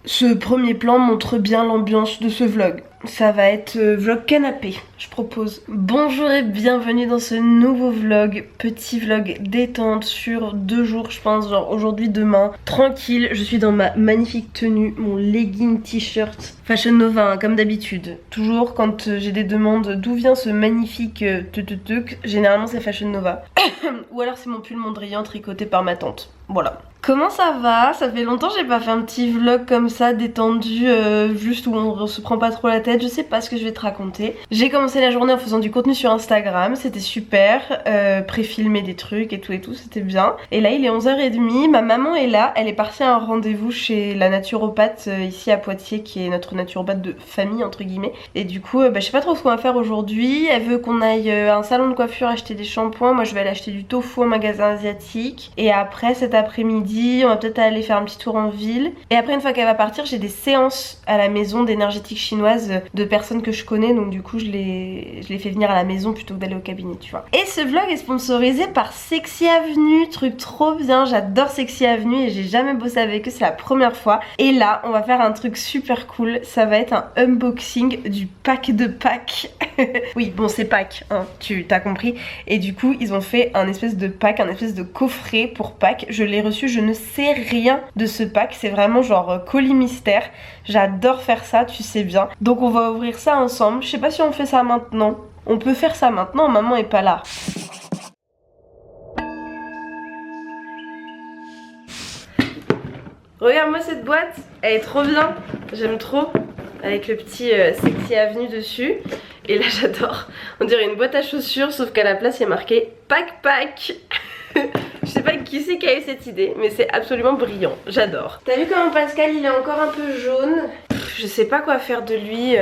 Ce premier plan montre bien l'ambiance de ce vlog. Ça va être vlog canapé, je propose. Bonjour et bienvenue dans ce nouveau vlog, petit vlog détente sur 2 jours je pense, genre aujourd'hui, demain. Tranquille, je suis dans ma magnifique tenue, mon legging t-shirt Fashion Nova, hein, comme d'habitude. Toujours quand j'ai des demandes d'où vient ce magnifique généralement c'est Fashion Nova. Ou alors c'est mon pull Mondrian tricoté par ma tante. Voilà. Comment ça va? Ça fait longtemps que j'ai pas fait un petit vlog comme ça, détendu, juste où on se prend pas trop la tête. Je sais pas ce que je vais te raconter. J'ai commencé la journée en faisant du contenu sur Instagram, c'était super. Pré-filmer des trucs et tout, c'était bien. Et là il est 11h30, ma maman est là. Elle est partie à un rendez-vous chez la naturopathe ici à Poitiers, qui est notre naturopathe de famille entre guillemets. Et du coup, je sais pas trop ce qu'on va faire aujourd'hui. Elle veut qu'on aille à un salon de coiffure acheter des shampoings. Moi je vais aller acheter du tofu au magasin asiatique. Et après cet après-midi, on va peut-être aller faire un petit tour en ville. Et après, une fois qu'elle va partir, j'ai des séances à la maison d'énergétique chinoise de personnes que je connais. Donc du coup, je les fais venir à la maison plutôt que d'aller au cabinet, tu vois. Et ce vlog est sponsorisé par Sexy Avenue. Truc trop bien, j'adore Sexy Avenue et j'ai jamais bossé avec eux, c'est la première fois. Et là, on va faire un truc super cool. Ça va être un unboxing du pack de Pâques. Oui, bon, c'est Pâques, hein, tu t'as compris. Et du coup, ils ont fait un espèce de pack, un espèce de coffret pour Pâques. Je l'ai reçu, je ne sais rien de ce pack, c'est vraiment genre colis mystère. J'adore faire ça, tu sais bien. Donc on va ouvrir ça ensemble. Je sais pas si on fait ça maintenant. On peut faire ça maintenant, maman est pas là. Regarde-moi cette boîte, elle est trop bien. J'aime trop. Avec le petit Sexy Avenue dessus. Et là j'adore. On dirait une boîte à chaussures, sauf qu'à la place il y a marqué Pack. Je sais pas qui c'est qui a eu cette idée, mais c'est absolument brillant, j'adore. T'as vu comment Pascal il est encore un peu jaune? Je sais pas quoi faire de lui.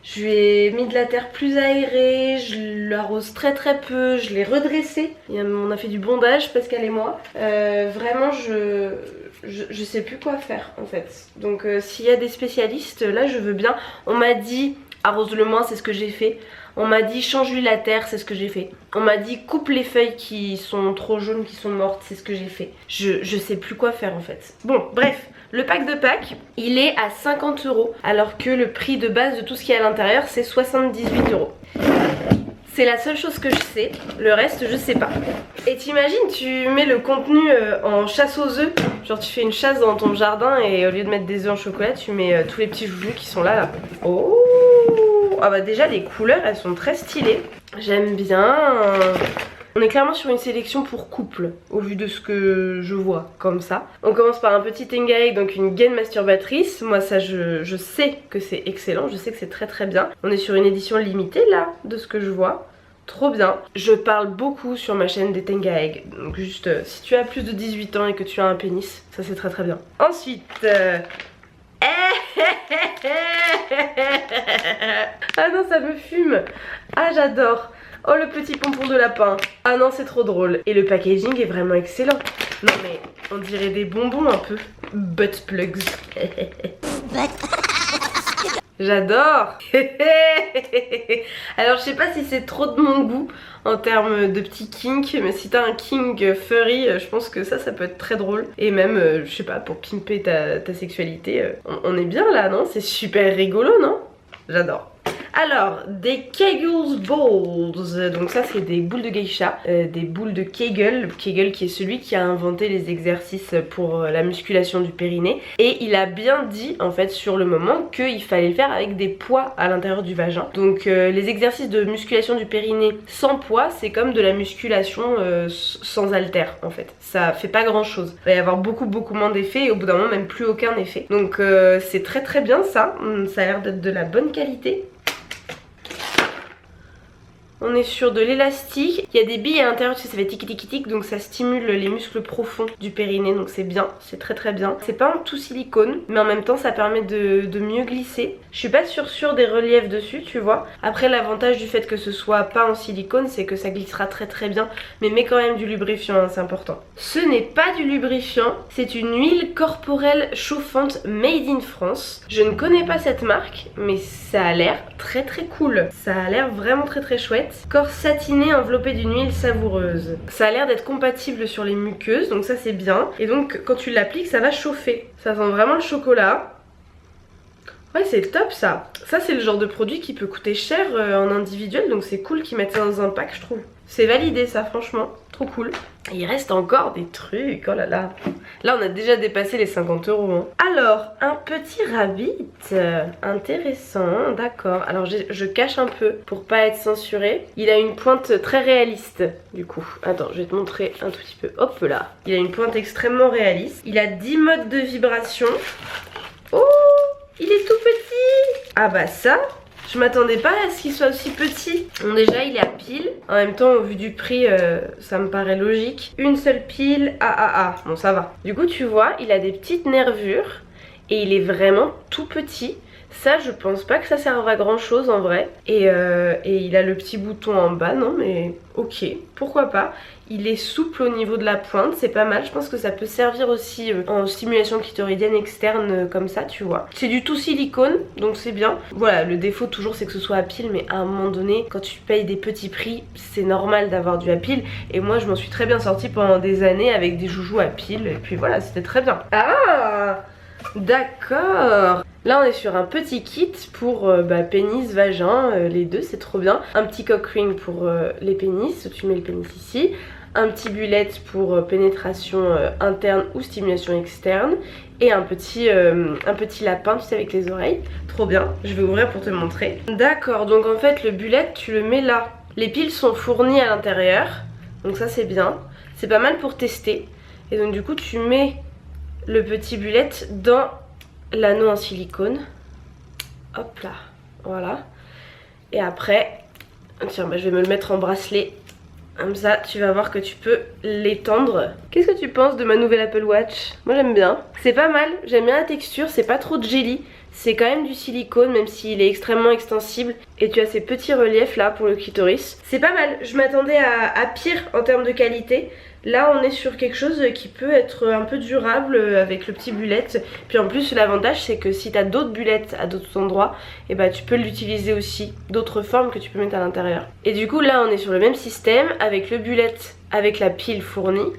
Je lui ai mis de la terre plus aérée, je l'arrose très peu, je l'ai redressé. On a fait du bondage, Pascal et moi. Vraiment je sais plus quoi faire en fait. Donc s'il y a des spécialistes, là je veux bien. On m'a dit arrose-le moins, c'est ce que j'ai fait. On m'a dit change-lui la terre, c'est ce que j'ai fait. On m'a dit coupe les feuilles qui sont trop jaunes, qui sont mortes, c'est ce que j'ai fait. Je sais plus quoi faire en fait. Bon, bref, le pack de Pâques, il est à 50 €, alors que le prix de base de tout ce qui est à l'intérieur, c'est 78 €. C'est la seule chose que je sais, le reste je sais pas. Et t'imagines, tu mets le contenu en chasse aux œufs. Genre tu fais une chasse dans ton jardin et au lieu de mettre des œufs en chocolat, tu mets tous les petits joujoux qui sont là. Oh! Ah bah déjà les couleurs elles sont très stylées. J'aime bien. On est clairement sur une sélection pour couple, au vu de ce que je vois, comme ça. On commence par un petit Tengaeg, donc une gaine masturbatrice. Moi ça je sais que c'est excellent, je sais que c'est très bien. On est sur une édition limitée là, de ce que je vois. Trop bien. Je parle beaucoup sur ma chaîne des Tengaeg. Donc juste, si tu as plus de 18 ans et que tu as un pénis, ça c'est très bien. Ensuite... Ah non, ça me fume. Ah j'adore. Oh le petit pompon de lapin. Ah non, c'est trop drôle. Et le packaging est vraiment excellent. Non mais on dirait des bonbons un peu. Butt plugs. J'adore. Alors je sais pas si c'est trop de mon goût en termes de petits kinks, mais si t'as un kink furry, je pense que ça peut être très drôle. Et même, je sais pas, pour pimper ta sexualité, on est bien là, non? C'est super rigolo, non? J'adore. Alors, des Kegels Balls, donc ça c'est des boules de geisha, des boules de Kegel, Kegel qui est celui qui a inventé les exercices pour la musculation du périnée. Et il a bien dit en fait sur le moment qu'il fallait le faire avec des poids à l'intérieur du vagin. Donc les exercices de musculation du périnée sans poids, c'est comme de la musculation sans haltère en fait. Ça fait pas grand chose, il va y avoir beaucoup moins d'effets et au bout d'un moment même plus aucun effet. Donc c'est très bien ça, ça a l'air d'être de la bonne qualité. On est sur de l'élastique, il y a des billes à l'intérieur, tu sais, ça fait tic tic tic, donc ça stimule les muscles profonds du périnée, donc c'est bien, c'est très bien. C'est pas en tout silicone, mais en même temps ça permet de mieux glisser. Je suis pas sûre des reliefs dessus, tu vois. Après l'avantage du fait que ce soit pas en silicone, c'est que ça glissera très bien, mais mets quand même du lubrifiant, hein, c'est important. Ce n'est pas du lubrifiant, c'est une huile corporelle chauffante made in France. Je ne connais pas cette marque, mais ça a l'air très cool. Ça a l'air vraiment très chouette. Corps satiné enveloppé d'une huile savoureuse. Ça a l'air d'être compatible sur les muqueuses, donc ça c'est bien. Et donc quand tu l'appliques, ça va chauffer. Ça sent vraiment le chocolat. Ouais, c'est top ça. Ça, c'est le genre de produit qui peut coûter cher en individuel, donc c'est cool qu'ils mettent ça dans un pack, je trouve. C'est validé ça, franchement. Trop cool. Et il reste encore des trucs, oh là là. Là, on a déjà dépassé les 50 €. Hein. Alors, un petit rabbit. Intéressant, d'accord. Alors, je cache un peu pour pas être censuré. Il a une pointe très réaliste, du coup. Attends, je vais te montrer un tout petit peu. Hop là. Il a une pointe extrêmement réaliste. Il a 10 modes de vibration. Oh, il est tout petit. Ah bah ça, je m'attendais pas à ce qu'il soit aussi petit. Bon, déjà il est à pile. En même temps, au vu du prix, ça me paraît logique. Une seule pile, bon ça va. Du coup tu vois, il a des petites nervures. Et il est vraiment tout petit. Ça, je pense pas que ça serve à grand chose en vrai. Et il a le petit bouton en bas, non mais ok, pourquoi pas. Il est souple au niveau de la pointe, c'est pas mal. Je pense que ça peut servir aussi en stimulation clitoridienne externe comme ça, tu vois. C'est du tout silicone, donc c'est bien. Voilà, le défaut toujours c'est que ce soit à pile, mais à un moment donné, quand tu payes des petits prix, c'est normal d'avoir du à pile. Et moi, je m'en suis très bien sortie pendant des années avec des joujoux à pile. Et puis voilà, c'était très bien. Ah, d'accord. Là on est sur un petit kit pour pénis, vagin, les deux, c'est trop bien. Un petit cock ring pour les pénis, tu mets le pénis ici. Un petit bullet pour pénétration interne ou stimulation externe. Et un petit lapin, tu sais, avec les oreilles. Trop bien, je vais ouvrir pour te montrer. D'accord, donc en fait le bullet tu le mets là. Les piles sont fournies à l'intérieur, donc ça c'est bien. C'est pas mal pour tester. Et donc du coup tu mets le petit bullet dans l'anneau en silicone. Hop là, voilà. Et après, tiens, je vais me le mettre en bracelet. Comme ça, tu vas voir que tu peux l'étendre. Qu'est-ce que tu penses de ma nouvelle Apple Watch? Moi j'aime bien. C'est pas mal, j'aime bien la texture, c'est pas trop de jelly. C'est quand même du silicone, même s'il est extrêmement extensible. Et tu as ces petits reliefs là pour le clitoris. C'est pas mal, je m'attendais à pire en termes de qualité. Là on est sur quelque chose qui peut être un peu durable avec le petit bullet. Puis en plus l'avantage c'est que si tu as d'autres bullets à d'autres endroits, et bah tu peux l'utiliser aussi, d'autres formes que tu peux mettre à l'intérieur. Et du coup là on est sur le même système avec le bullet, avec la pile fournie.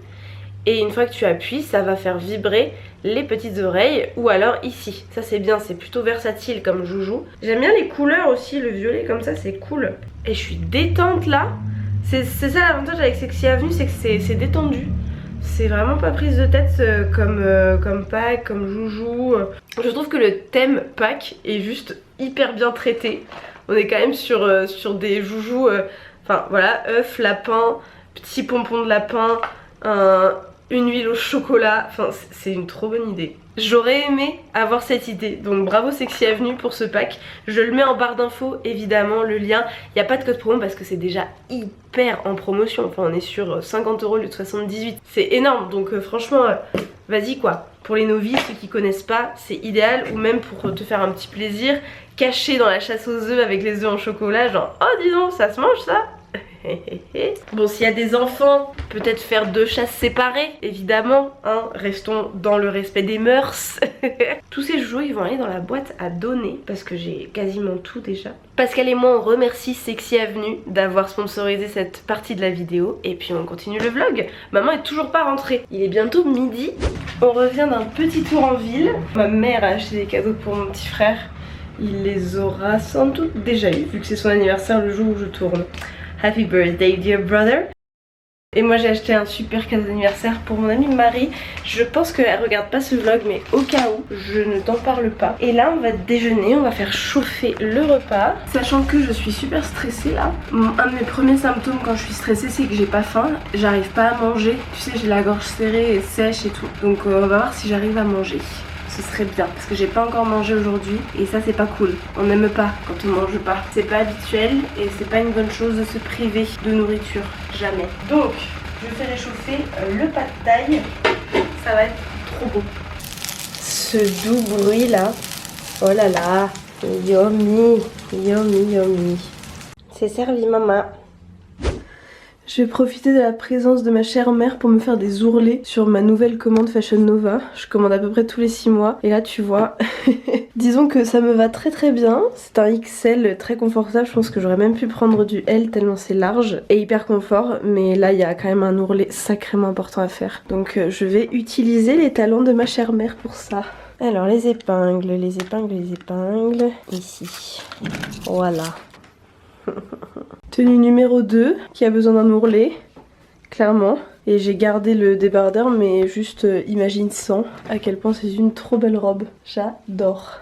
Et une fois que tu appuies, ça va faire vibrer les petites oreilles ou alors ici. Ça c'est bien, c'est plutôt versatile comme joujou. J'aime bien les couleurs aussi, le violet comme ça c'est cool. Et je suis détente là. C'est ça l'avantage avec Sexy Avenue, c'est que c'est détendu. C'est vraiment pas prise de tête comme pack, comme joujou. Je trouve que le thème pack est juste hyper bien traité. On est quand même sur des joujous, enfin voilà, œuf, lapin, petit pompon de lapin, une huile au chocolat, enfin c'est une trop bonne idée. J'aurais aimé avoir cette idée, donc bravo Sexy Avenue pour ce pack. Je le mets en barre d'infos évidemment, le lien. Il n'y a pas de code promo parce que c'est déjà hyper en promotion. Enfin on est sur 50 € au lieu de 78. C'est énorme, donc franchement vas-y quoi. Pour les novices, ceux qui connaissent pas, c'est idéal. Ou même pour te faire un petit plaisir, caché dans la chasse aux œufs avec les œufs en chocolat, genre oh dis donc ça se mange ça. Bon, s'il y a des enfants, peut-être faire 2 chasses séparées, évidemment, hein, restons dans le respect des mœurs. Tous ces jouets, ils vont aller dans la boîte à donner, parce que j'ai quasiment tout déjà. Pascal et moi, on remercie Sexy Avenue d'avoir sponsorisé cette partie de la vidéo, et puis on continue le vlog. Maman est toujours pas rentrée, il est bientôt midi, on revient d'un petit tour en ville. Ma mère a acheté des cadeaux pour mon petit frère, il les aura sans doute déjà eu, vu que c'est son anniversaire le jour où je tourne. Happy birthday dear brother. Et moi j'ai acheté un super cadeau d'anniversaire pour mon amie Marie. Je pense qu'elle regarde pas ce vlog, mais au cas où, je ne t'en parle pas. Et là on va déjeuner, on va faire chauffer le repas. Sachant que je suis super stressée là. Un de mes premiers symptômes quand je suis stressée, c'est que j'ai pas faim. J'arrive pas à manger. Tu sais, j'ai la gorge serrée et sèche et tout. Donc on va voir si j'arrive à manger. Ce serait bien parce que j'ai pas encore mangé aujourd'hui et ça c'est pas cool. On n'aime pas quand on mange pas. C'est pas habituel et c'est pas une bonne chose de se priver de nourriture. Jamais. Donc je fais réchauffer le pad thai. Ça va être trop beau. Ce doux bruit là. Oh là là. Yummy. Yummy yummy. C'est servi maman. Je vais profiter de la présence de ma chère mère pour me faire des ourlets sur ma nouvelle commande Fashion Nova. Je commande à peu près tous les 6 mois. Et là tu vois, disons que ça me va très très bien. C'est un XL très confortable. Je pense que j'aurais même pu prendre du L tellement c'est large et hyper confort. Mais là il y a quand même un ourlet sacrément important à faire. Donc je vais utiliser les talons de ma chère mère pour ça. Alors les épingles, les épingles, les épingles. Ici. Voilà. Tenue numéro 2 qui a besoin d'un ourlet, clairement. Et j'ai gardé le débardeur, mais juste imagine sans à quel point c'est une trop belle robe. J'adore.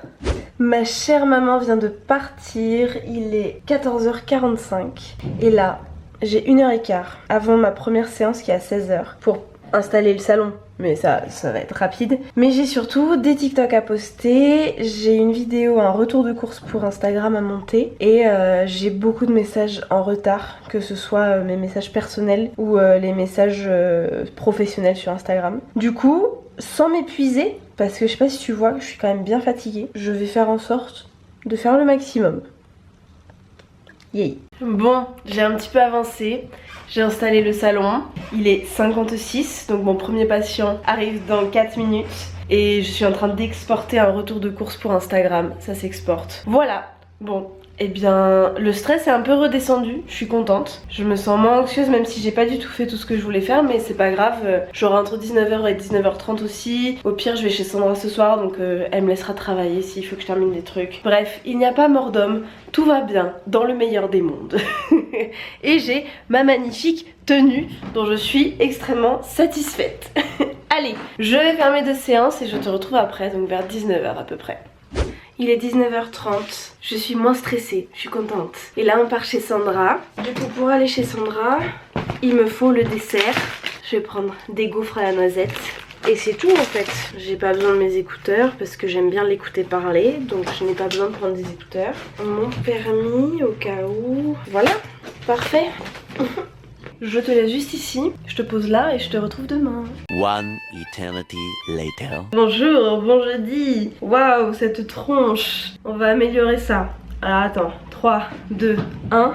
Ma chère maman vient de partir, il est 14h45. Et là, j'ai 1h15 avant ma première séance qui est à 16h pour installer le salon. Mais ça va être rapide. Mais j'ai surtout des TikTok à poster, j'ai une vidéo, un retour de course pour Instagram à monter et j'ai beaucoup de messages en retard, que ce soit mes messages personnels ou les messages professionnels sur Instagram. Du coup, sans m'épuiser, parce que je sais pas si tu vois que je suis quand même bien fatiguée, je vais faire en sorte de faire le maximum. Yay. Bon, j'ai un petit peu avancé, j'ai installé le salon, il est 56, donc mon premier patient arrive dans 4 minutes et je suis en train d'exporter un retour de course pour Instagram, ça s'exporte. Voilà, bon, eh bien le stress est un peu redescendu, je suis contente, je me sens moins anxieuse même si j'ai pas du tout fait tout ce que je voulais faire, mais c'est pas grave, j'aurai entre 19h et 19h30 aussi, au pire je vais chez Sandra ce soir donc elle me laissera travailler s'il faut que je termine des trucs. Bref, il n'y a pas mort d'homme, tout va bien dans le meilleur des mondes. Et j'ai ma magnifique tenue dont je suis extrêmement satisfaite. Allez, je vais faire mes 2 séances et je te retrouve après, donc vers 19h à peu près. Il est 19h30, je suis moins stressée, je suis contente. Et là on part chez Sandra. Du coup pour aller chez Sandra, il me faut le dessert. Je vais prendre des gaufres à la noisette. Et c'est tout en fait. J'ai pas besoin de mes écouteurs parce que j'aime bien l'écouter parler. Donc je n'ai pas besoin de prendre des écouteurs. Mon permis au cas où. Voilà, parfait. Je te laisse juste ici, je te pose là et je te retrouve demain. One eternity later. Bonjour, bon jeudi. Waouh, cette tronche. On va améliorer ça. Alors attends, 3, 2, 1.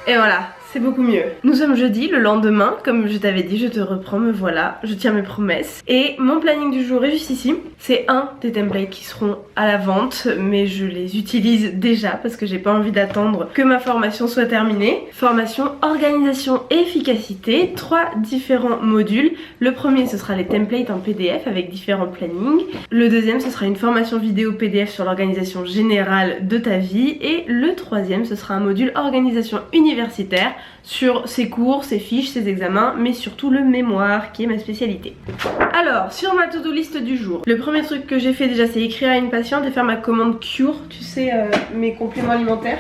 Et voilà, c'est beaucoup mieux. Nous sommes jeudi, le lendemain, comme je t'avais dit, je te reprends, me voilà, je tiens mes promesses. Et mon planning du jour est juste ici. C'est un des templates qui seront à la vente, mais je les utilise déjà parce que j'ai pas envie d'attendre que ma formation soit terminée. Formation organisation et efficacité, 3 différents modules. Le premier ce sera les templates en PDF avec différents plannings. Le deuxième ce sera une formation vidéo PDF sur l'organisation générale de ta vie. Et le troisième ce sera un module organisation universitaire sur ses cours, ses fiches, ses examens, mais surtout le mémoire qui est ma spécialité. Alors, sur ma to-do list du jour, le premier truc que j'ai fait déjà c'est écrire à une patiente et faire ma commande Cure, tu sais, mes compléments alimentaires.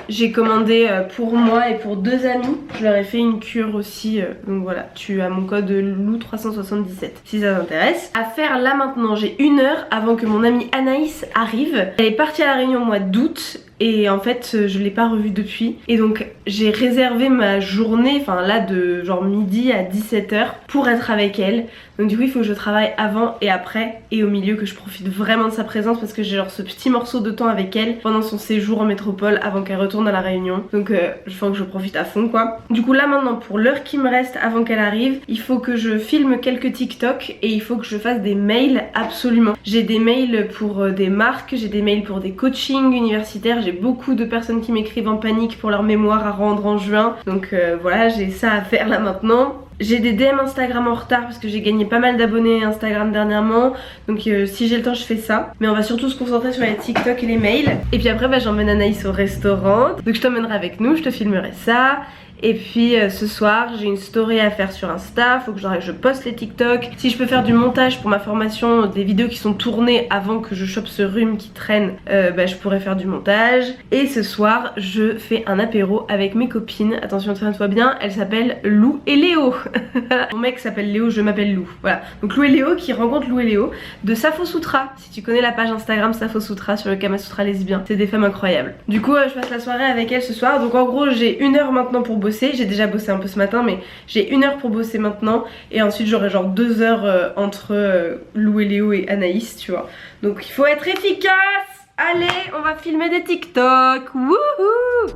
J'ai commandé pour moi et pour 2 amis, je leur ai fait une cure aussi, donc voilà, tu as mon code LOU377 si ça t'intéresse. À faire là maintenant, j'ai 1 heure avant que mon amie Anaïs arrive. Elle est partie à la Réunion au mois d'août. Et en fait je l'ai pas revue depuis. Et donc j'ai réservé ma journée, enfin là de genre midi à 17h pour être avec elle. Donc du coup il faut que je travaille avant et après et au milieu, que je profite vraiment de sa présence parce que j'ai genre ce petit morceau de temps avec elle pendant son séjour en métropole avant qu'elle retourne à la Réunion. Donc il faut que je profite à fond quoi. Du coup là maintenant pour l'heure qui me reste avant qu'elle arrive, il faut que je filme quelques TikTok et il faut que je fasse des mails absolument. J'ai des mails pour des marques, j'ai des mails pour des coachings universitaires. J'ai beaucoup de personnes qui m'écrivent en panique pour leur mémoire à rendre en juin. Donc voilà, j'ai ça à faire là maintenant. J'ai des DM Instagram en retard parce que j'ai gagné pas mal d'abonnés Instagram dernièrement. Donc si j'ai le temps je fais ça. Mais on va surtout se concentrer sur les TikTok et les mails. Et puis après j'emmène Anaïs au restaurant. Donc je t'emmènerai avec nous, je te filmerai ça. Et puis ce soir j'ai une story à faire sur Insta, faut que je poste les TikTok. Si je peux faire du montage pour ma formation, des vidéos qui sont tournées avant que je chope ce rhume qui traîne, je pourrais faire du montage. Et ce soir je fais un apéro avec mes copines. Attention, tiens-toi bien, elles s'appellent Lou et Léo. Mon mec s'appelle Léo, je m'appelle Lou. Voilà, donc Lou et Léo qui rencontrent Lou et Léo de Safo Sutra. Si tu connais la page Instagram Safo Sutra sur le Kama Sutra lesbien, c'est des femmes incroyables. Du coup je passe la soirée avec elles ce soir. Donc en gros j'ai 1 heure maintenant pour bosser. J'ai déjà bossé un peu ce matin, mais j'ai 1 heure pour bosser maintenant. Et ensuite j'aurai genre 2 heures entre Lou et Léo et Anaïs, tu vois. Donc il faut être efficace. Allez, on va filmer des TikTok. Wouhou!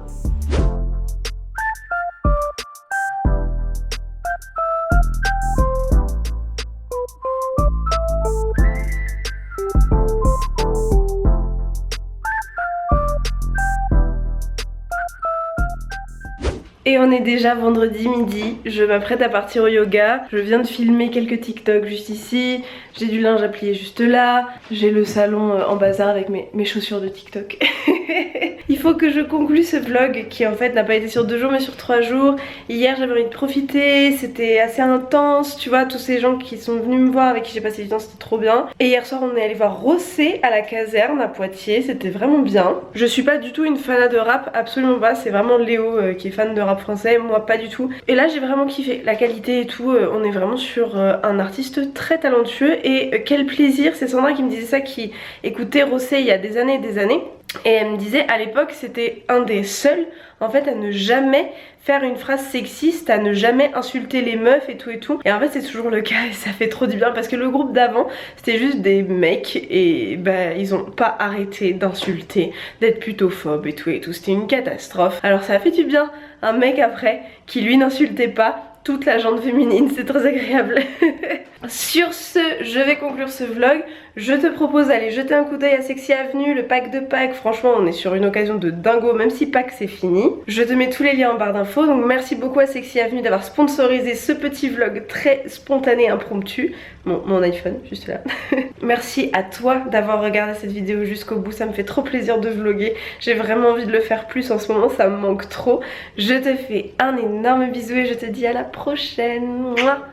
Et on est déjà vendredi midi, je m'apprête à partir au yoga. Je viens de filmer quelques TikTok juste ici. J'ai du linge à plier juste là. J'ai le salon en bazar avec mes chaussures de TikTok. Il faut que je conclue ce vlog qui en fait n'a pas été sur 2 jours mais sur 3 jours. Hier j'avais envie de profiter, c'était assez intense, tu vois, tous ces gens qui sont venus me voir avec qui j'ai passé du temps, c'était trop bien. Et hier soir on est allé voir Rossé à la caserne à Poitiers, c'était vraiment bien. Je suis pas du tout une fan de rap, absolument pas, c'est vraiment Léo qui est fan de rap français, moi pas du tout. Et là j'ai vraiment kiffé, la qualité et tout, on est vraiment sur un artiste très talentueux et quel plaisir, c'est Sandra qui me disait ça, qui écoutait Rossé il y a des années et des années. Et elle me disait à l'époque c'était un des seuls en fait à ne jamais faire une phrase sexiste, à ne jamais insulter les meufs et tout et tout. Et en fait c'est toujours le cas et ça fait trop du bien parce que le groupe d'avant c'était juste des mecs et bah ils ont pas arrêté d'insulter, d'être putophobes et tout, c'était une catastrophe. Alors ça a fait du bien un mec après qui lui n'insultait pas toute la gente féminine, c'est très agréable. Sur ce, je vais conclure ce vlog. Je te propose d'aller jeter un coup d'œil à Sexy Avenue, le pack de Pâques. Franchement, on est sur une occasion de dingo, même si Pâques c'est fini. Je te mets tous les liens en barre d'infos. Donc merci beaucoup à Sexy Avenue d'avoir sponsorisé ce petit vlog très spontané, impromptu. Mon iPhone, juste là. Merci à toi d'avoir regardé cette vidéo jusqu'au bout. Ça me fait trop plaisir de vlogger. J'ai vraiment envie de le faire plus en ce moment, ça me manque trop. Je te fais un énorme bisou et je te dis à la prochaine. Mouah.